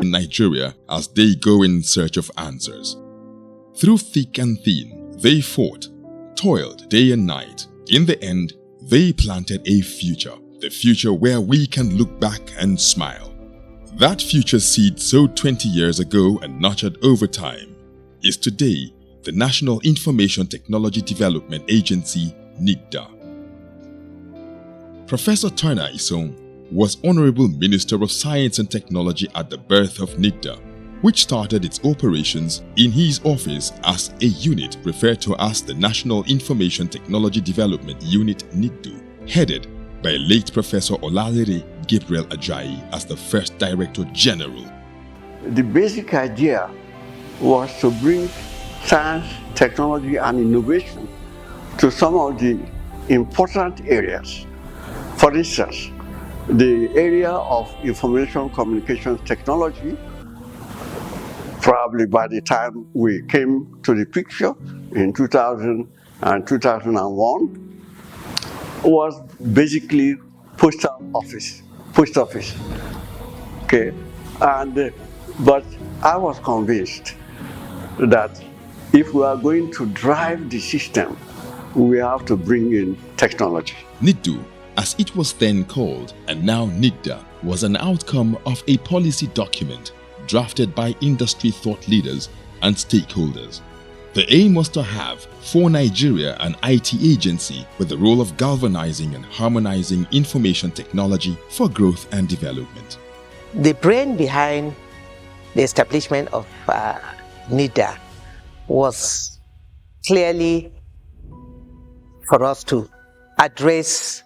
in Nigeria as they go in search of answers. Through thick and thin, they fought, toiled day and night. In the end, they planted a future, the future where we can look back and smile. That future seed sowed 20 years ago and nurtured over time is today the National Information Technology Development Agency, NITDA. Professor Turner Isong was Honorable Minister of Science and Technology at the birth of NITDA, which started its operations in his office as a unit referred to as the National Information Technology Development Unit NITDU, headed by late Professor Olalere Gabriel Ajayi as the first Director General. The basic idea was to bring science, technology, and innovation to some of the important areas. For instance, the area of information communications technology, probably by the time we came to the picture in 2000 and 2001, was basically post office. Okay, but I was convinced that if we are going to drive the system, we have to bring in technology. NITDU, as it was then called, and now NITDA, was an outcome of a policy document drafted by industry thought leaders and stakeholders. The aim was to have for Nigeria an IT agency with the role of galvanizing and harmonizing information technology for growth and development. The brain behind the establishment of NITDA was clearly for us to address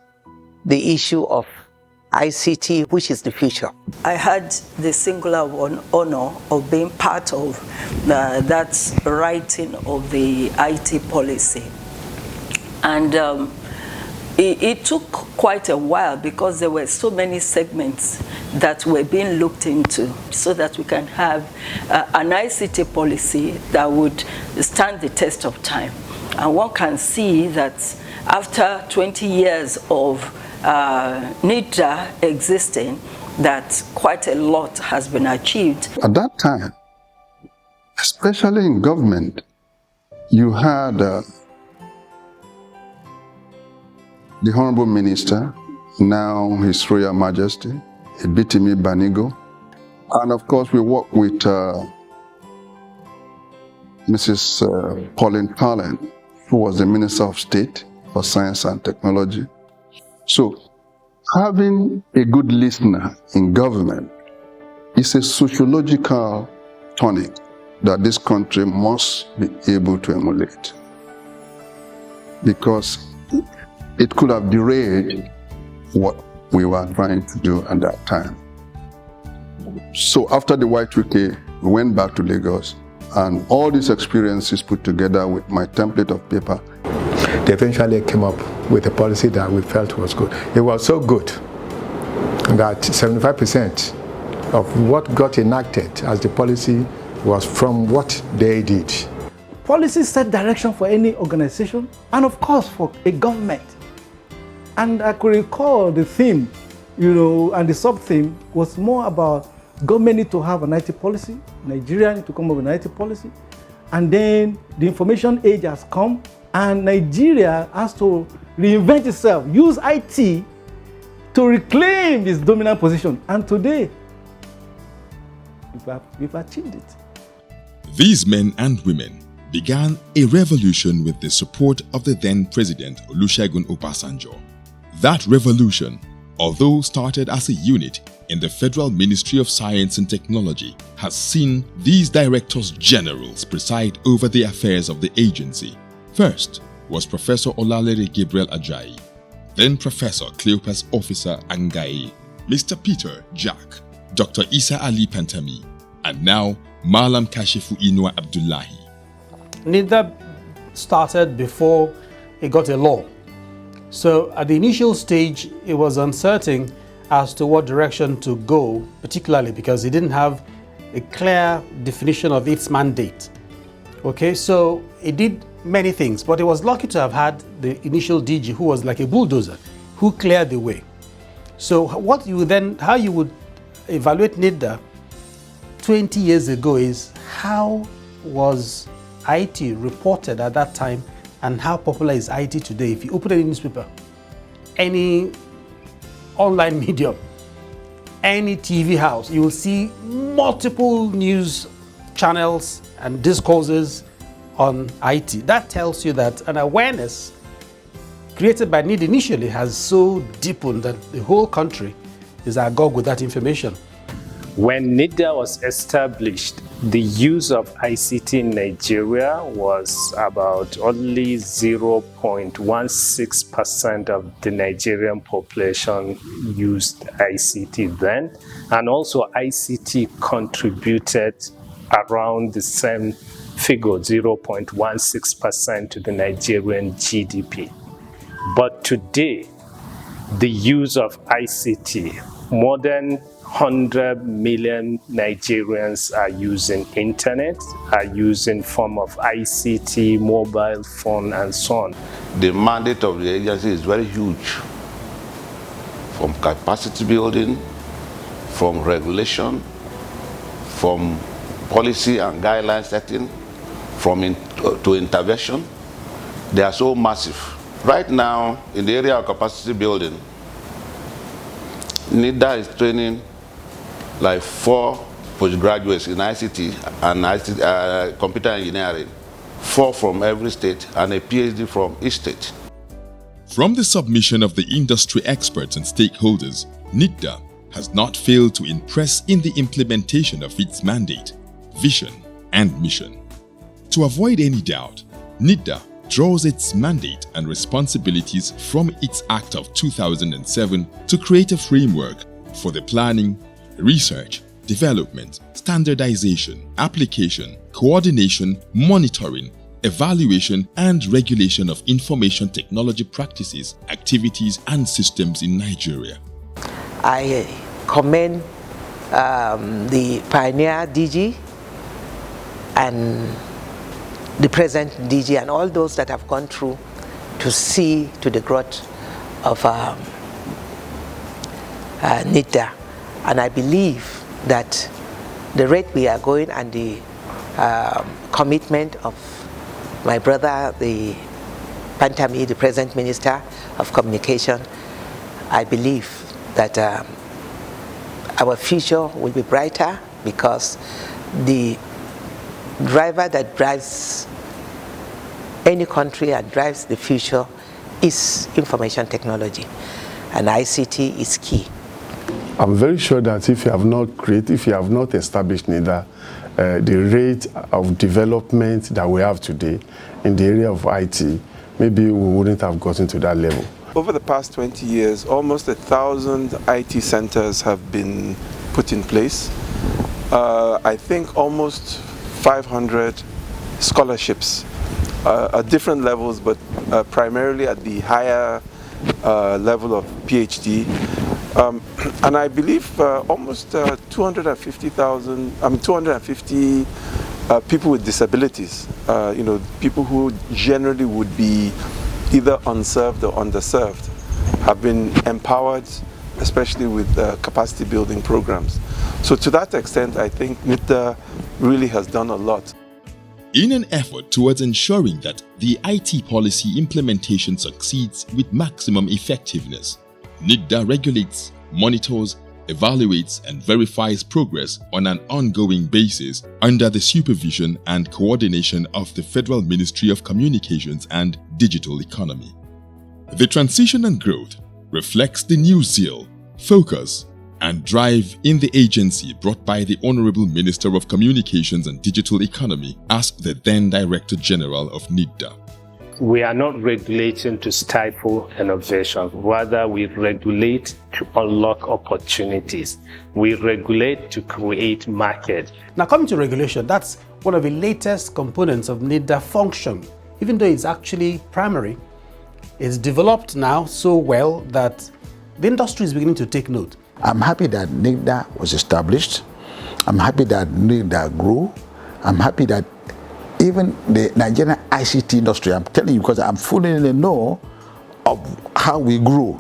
the issue of ICT, which is the future. I had the singular honor of being part of that writing of the IT policy. And it took quite a while because there were so many segments that were being looked into so that we can have an ICT policy that would stand the test of time. And one can see that after 20 years of NITDA existing, that quite a lot has been achieved. At that time, especially in government, you had the Honorable Minister, now His Royal Majesty, Ibitimi Banigo, and of course we work with Mrs. Pauline Palin, who was the Minister of State for Science and Technology. So, having a good listener in government is a sociological tonic that this country must be able to emulate, because it could have derailed what we were trying to do at that time. So after the Y2K, we went back to Lagos, and all these experiences put together with my template of paper, they eventually came up with a policy that we felt was good. It was so good that 75% of what got enacted as the policy was from what they did. Policy set direction for any organization and of course for a government. And I could recall the theme, and the sub-theme was more about government need to have an IT policy, Nigeria need to come up with an IT policy, and then the information age has come, and Nigeria has to reinvent itself, use IT to reclaim its dominant position. And today, we've achieved it. These men and women began a revolution with the support of the then President Olusegun Obasanjo. That revolution, although started as a unit in the Federal Ministry of Science and Technology, has seen these Directors Generals preside over the affairs of the agency. First was Professor Olalere Gabriel Ajayi, then Professor Cleopas Officer Angaye, Mr. Peter Jack, Dr. Isa Ali Pantami, and now Malam Kashifu Inua Abdullahi. NITDA started before it got a law. So at the initial stage, it was uncertain as to what direction to go, particularly because it didn't have a clear definition of its mandate. Okay, so it did many things, but it was lucky to have had the initial DG who was like a bulldozer, who cleared the way. So how you would evaluate NITDA 20 years ago is how was IT reported at that time and how popular is IT today? If you open any newspaper, any online medium, any TV house, you will see multiple news channels and discourses on IT. That tells you that an awareness created by NITDA initially has so deepened that the whole country is agog with that information. When NITDA was established, the use of ICT in Nigeria was about only 0.16% of the Nigerian population used ICT then, and also ICT contributed around the same figure, 0.16% to the Nigerian GDP. But today, the use of ICT, more than 100 million Nigerians are using internet, are using form of ICT, mobile phone, and so on. The mandate of the agency is very huge, from capacity building, from regulation, from policy and guideline setting, to intervention. They are so massive. Right now, in the area of capacity building, NITDA is training like 4 postgraduates in ICT and computer engineering, 4 from every state and a PhD from each state. From the submission of the industry experts and stakeholders, NITDA has not failed to impress in the implementation of its mandate, vision, and mission. To avoid any doubt, NITDA draws its mandate and responsibilities from its Act of 2007 to create a framework for the planning, research, development, standardization, application, coordination, monitoring, evaluation, and regulation of information technology practices, activities, and systems in Nigeria. I commend the pioneer DG and the present DG and all those that have gone through to see to the growth of NITDA. And I believe that the rate we are going and the commitment of my brother, the Pantami, the present Minister of Communication, I believe that our future will be brighter because the driver that drives any country and drives the future is information technology, and ICT is key. I'm very sure that if you have not established NITDA, the rate of development that we have today in the area of IT, maybe we wouldn't have gotten to that level. Over the past 20 years, almost 1,000 IT centers have been put in place. I think almost 500 scholarships at different levels, but primarily at the higher level of PhD. And I believe almost 250 people with disabilities, people who generally would be either unserved or underserved, have been empowered, especially with capacity building programs. So to that extent, I think NITDA really has done a lot. In an effort towards ensuring that the IT policy implementation succeeds with maximum effectiveness, NITDA regulates, monitors, evaluates, and verifies progress on an ongoing basis under the supervision and coordination of the Federal Ministry of Communications and Digital Economy. The transition and growth reflects the new zeal, focus, and drive in the agency brought by the Honorable Minister of Communications and Digital Economy as the then Director General of NITDA. We are not regulating to stifle innovation. Rather, we regulate to unlock opportunities. We regulate to create market. Now, coming to regulation, that's one of the latest components of NITDA function. Even though it's actually primary, it's developed now so well that the industry is beginning to take note. I'm happy that NITDA was established. I'm happy that NITDA grew. I'm happy that even the Nigerian ICT industry, I'm telling you because I'm fully in the know of how we grew.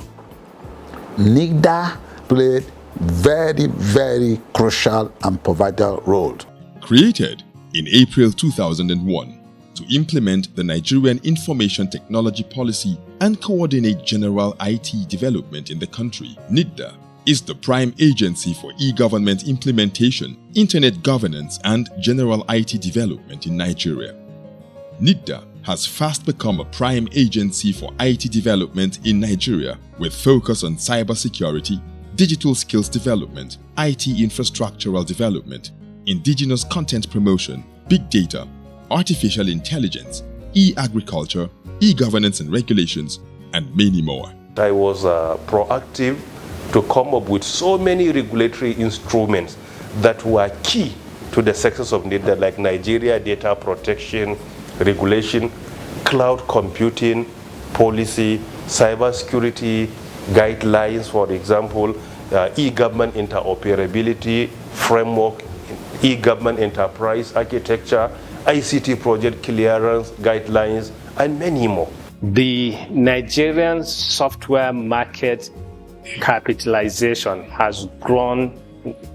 NITDA played very, very crucial and pivotal role. Created in April 2001 to implement the Nigerian Information Technology Policy and coordinate general IT development in the country, NITDA is the prime agency for e-government implementation, internet governance, and general IT development in Nigeria. NITDA has fast become a prime agency for IT development in Nigeria with focus on cybersecurity, digital skills development, IT infrastructural development, indigenous content promotion, big data, artificial intelligence, e-agriculture, e-governance and regulations, and many more. I was proactive to come up with so many regulatory instruments that were key to the success of NITDA, like Nigeria Data Protection Regulation, cloud computing policy, cybersecurity guidelines, for example, e-government interoperability framework, e-government enterprise architecture, ICT project clearance guidelines, and many more. The Nigerian software market capitalization has grown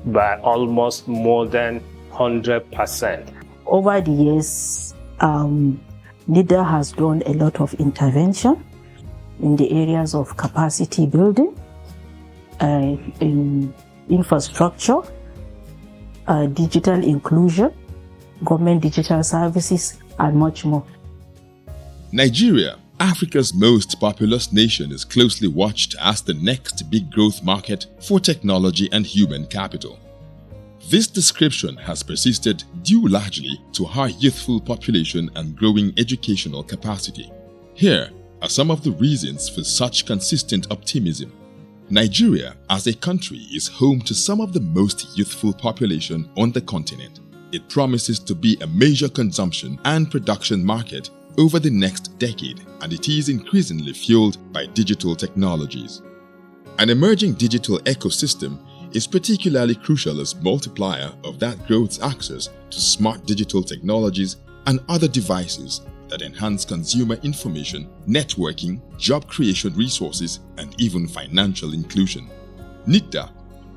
by almost more than 100%. Over the years, NITDA has done a lot of intervention in the areas of capacity building, in infrastructure, digital inclusion, government digital services, and much more. Nigeria, Africa's most populous nation, is closely watched as the next big growth market for technology and human capital. This description has persisted due largely to high youthful population and growing educational capacity. Here are some of the reasons for such consistent optimism. Nigeria as a country is home to some of the most youthful population on the continent. It promises to be a major consumption and production market over the next decade, and it is increasingly fueled by digital technologies. An emerging digital ecosystem is particularly crucial as multiplier of that growth's access to smart digital technologies and other devices that enhance consumer information, networking, job creation resources, and even financial inclusion. NITDA,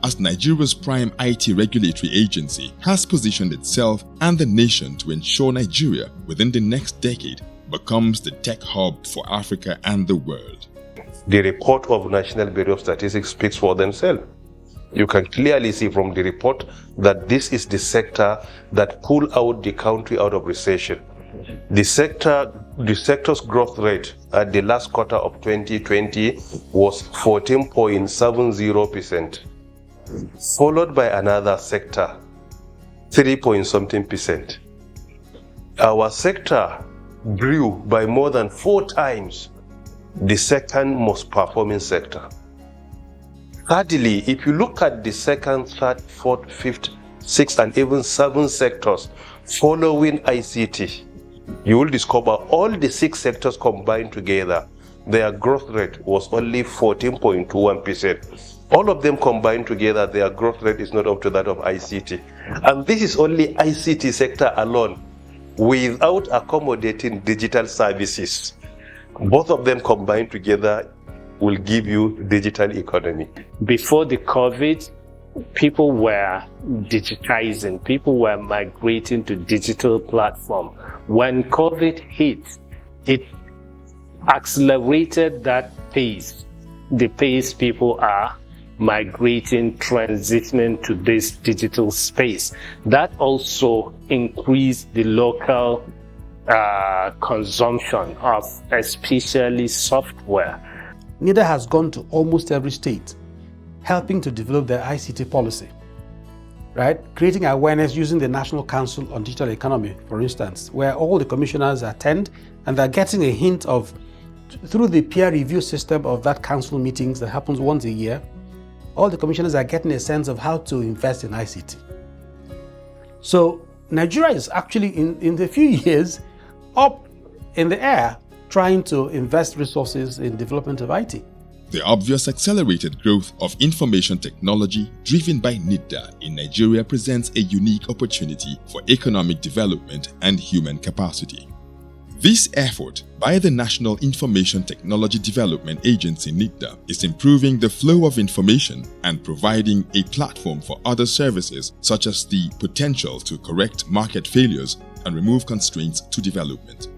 as Nigeria's prime IT regulatory agency, has positioned itself and the nation to ensure Nigeria within the next decade becomes the tech hub for Africa and the world. The report of National Bureau of Statistics speaks for themselves. You can clearly see from the report that this is the sector that pulled out the country out of recession. The sector's growth rate at the last quarter of 2020 was 14.70%, followed by another sector, 3-point-something%. Our sector grew by more than 4 times the second most performing sector. Thirdly, if you look at the second, third, fourth, fifth, sixth, and even seventh sectors following ICT, you will discover all the 6 sectors combined together, their growth rate was only 14.21%. All of them combined together, their growth rate is not up to that of ICT. And this is only ICT sector alone, without accommodating digital services. Both of them combined together will give you digital economy. Before the COVID, people were digitizing, people were migrating to digital platform. When COVID hit, it accelerated that pace, the pace people are migrating, transitioning to this digital space. That also increased the local consumption of especially software. NITDA has gone to almost every state, helping to develop their ICT policy, right? Creating awareness using the National Council on Digital Economy, for instance, where all the commissioners attend and they're getting a hint of, through the peer review system of that council meetings that happens once a year, all the commissioners are getting a sense of how to invest in ICT. So Nigeria is actually in the few years up in the air trying to invest resources in development of IT. The obvious accelerated growth of information technology driven by NITDA in Nigeria presents a unique opportunity for economic development and human capacity. This effort by the National Information Technology Development Agency NITDA is improving the flow of information and providing a platform for other services such as the potential to correct market failures and remove constraints to development.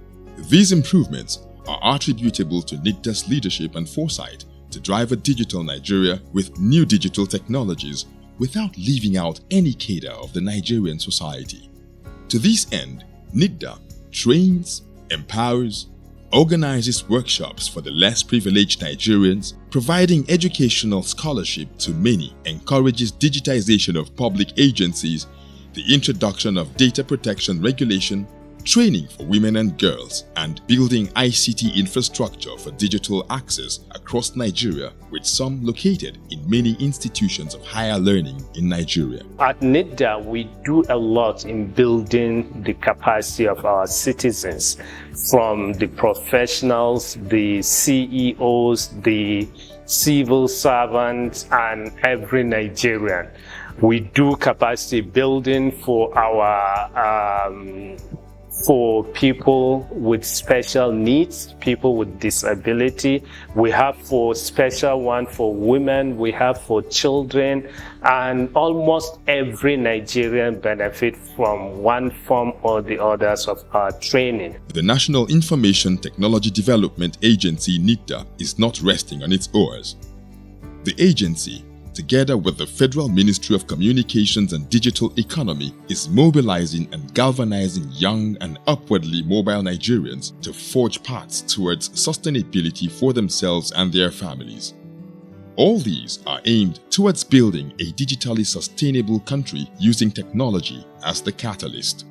These improvements are attributable to NITDA's leadership and foresight to drive a digital Nigeria with new digital technologies without leaving out any cadre of the Nigerian society. To this end, NITDA trains, empowers, organizes workshops for the less privileged Nigerians, providing educational scholarship to many, encourages digitization of public agencies, the introduction of data protection regulation, training for women and girls, and building ICT infrastructure for digital access across Nigeria, with some located in many institutions of higher learning in Nigeria. At NITDA, we do a lot in building the capacity of our citizens, from the professionals, the CEOs, the civil servants, and every Nigerian. We do capacity building for our for people with special needs, people with disability. We have for special one for women, we have for children, and almost every Nigerian benefit from one form or the others of our training. The National Information Technology Development Agency NITDA is not resting on its oars. The agency, together with the Federal Ministry of Communications and Digital Economy, is mobilizing and galvanizing young and upwardly mobile Nigerians to forge paths towards sustainability for themselves and their families. All these are aimed towards building a digitally sustainable country using technology as the catalyst.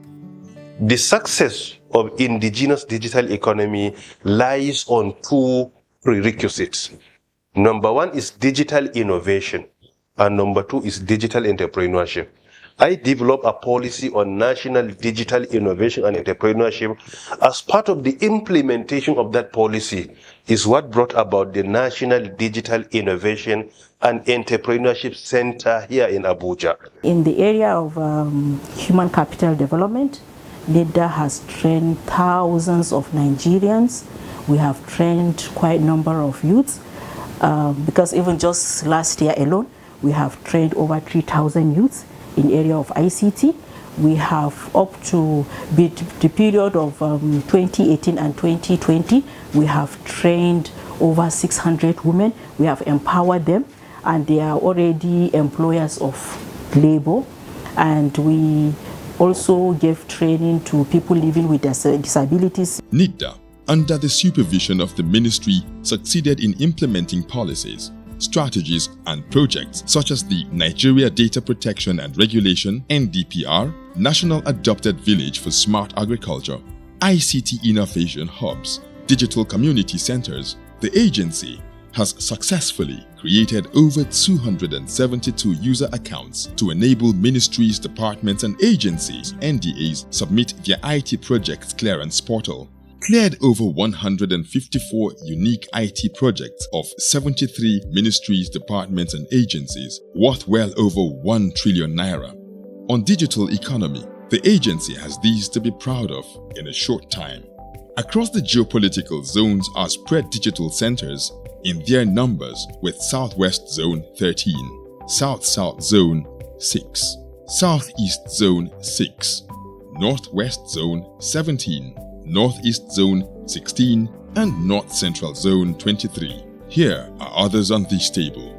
The success of indigenous digital economy lies on two prerequisites. Number one is digital innovation, and number two is digital entrepreneurship. I developed a policy on national digital innovation and entrepreneurship. As part of the implementation of that policy is what brought about the National Digital Innovation and Entrepreneurship Center here in Abuja. In the area of human capital development, NITDA has trained thousands of Nigerians. We have trained quite a number of youths. Because even just last year alone, we have trained over 3,000 youths in area of ICT. We have up to the period of 2018 and 2020, we have trained over 600 women. We have empowered them, and they are already employers of labor. And we also gave training to people living with disabilities. NITDA, under the supervision of the ministry, succeeded in implementing policies, strategies, and projects such as the Nigeria Data Protection and Regulation (NDPR), National Adopted Village for Smart Agriculture, ICT Innovation Hubs, Digital Community Centers. The agency has successfully created over 272 user accounts to enable ministries, departments, and agencies (NDAs) submit their IT projects clearance portal. Cleared over 154 unique IT projects of 73 ministries, departments, and agencies, worth well over 1 trillion naira. On digital economy, the agency has these to be proud of in a short time. Across the geopolitical zones are spread digital centers in their numbers, with Southwest Zone 13, South-South Zone 6, Southeast Zone 6, Northwest Zone 17, Northeast Zone 16, and North Central Zone 23. Here are others on this table.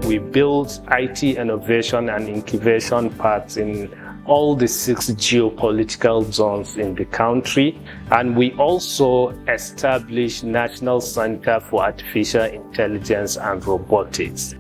We build IT innovation and incubation parks in all the 6 geopolitical zones in the country, and we also establish National Center for Artificial Intelligence and Robotics.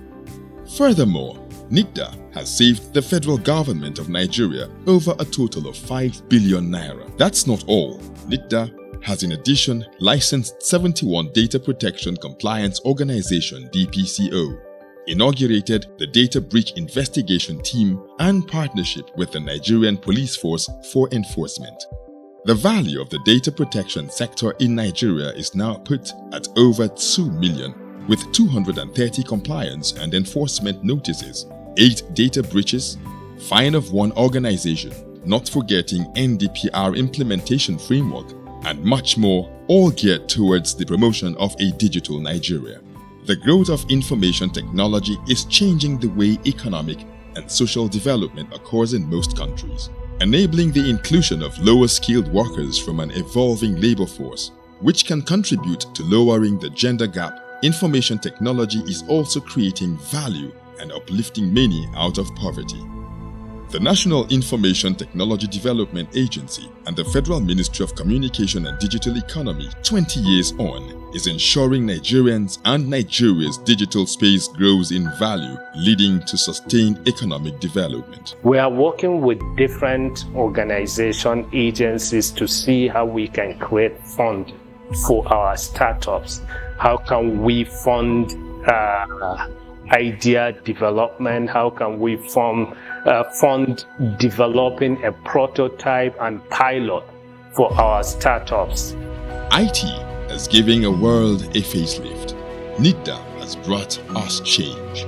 Furthermore, NITDA has saved the federal government of Nigeria over a total of 5 billion naira. That's not all. NITDA has in addition licensed 71 Data Protection Compliance Organization (DPCO), inaugurated the Data Breach Investigation Team, and partnership with the Nigerian Police Force for enforcement. The value of the data protection sector in Nigeria is now put at over 2 million, with 230 compliance and enforcement notices, 8 data breaches, fine of 1 organization, not forgetting NDPR implementation framework, and much more, all geared towards the promotion of a digital Nigeria. The growth of information technology is changing the way economic and social development occurs in most countries, enabling the inclusion of lower-skilled workers from an evolving labor force, which can contribute to lowering the gender gap. Information technology is also creating value and uplifting many out of poverty. The National Information Technology Development Agency and the Federal Ministry of Communication and Digital Economy, 20 years on, is ensuring Nigerians and Nigeria's digital space grows in value, leading to sustained economic development. We are working with different organization agencies to see how we can create fund for our startups. How can we fund idea development? How can we fund developing a prototype and pilot for our startups? IT is giving a world a facelift. NITDA has brought us change.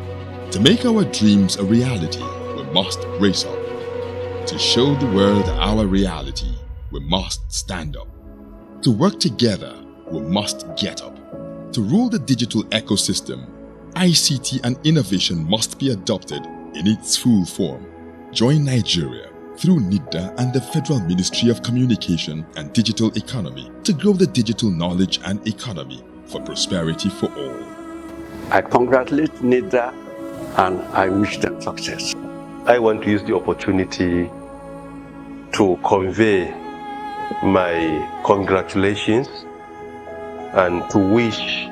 To make our dreams a reality, we must brace up. To show the world our reality, we must stand up. To work together, we must get up. To rule the digital ecosystem, ICT and innovation must be adopted in its full form. Join Nigeria through NITDA and the Federal Ministry of Communication and Digital Economy to grow the digital knowledge and economy for prosperity for all. I congratulate NITDA and I wish them success. I want to use the opportunity to convey my congratulations and to wish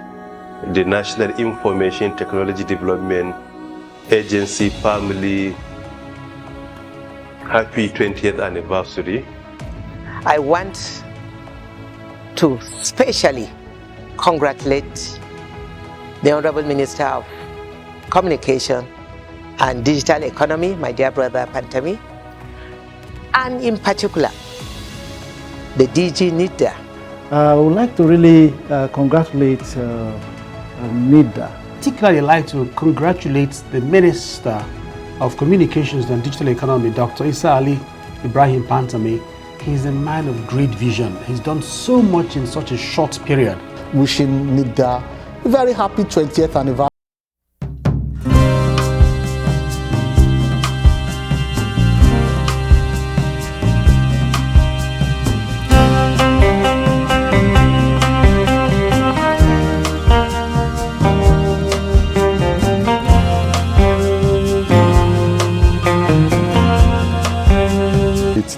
the National Information Technology Development Agency family happy 20th anniversary. I want to specially congratulate the Honorable Minister of Communication and Digital Economy, my dear brother Pantami, and in particular, the DG NITDA. I would like to really congratulate NITDA. Particularly, I'd like to congratulate the Minister of Communications and Digital Economy, Dr. Isa Ali Ibrahim Pantami. He's a man of great vision. He's done so much in such a short period. Wishing NITDA a very happy 20th anniversary.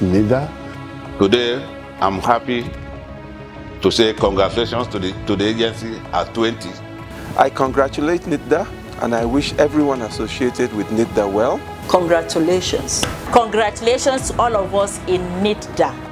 NITDA. Today, I'm happy to say congratulations to the agency at 20. I congratulate NITDA and I wish everyone associated with NITDA well. Congratulations. Congratulations to all of us in NITDA.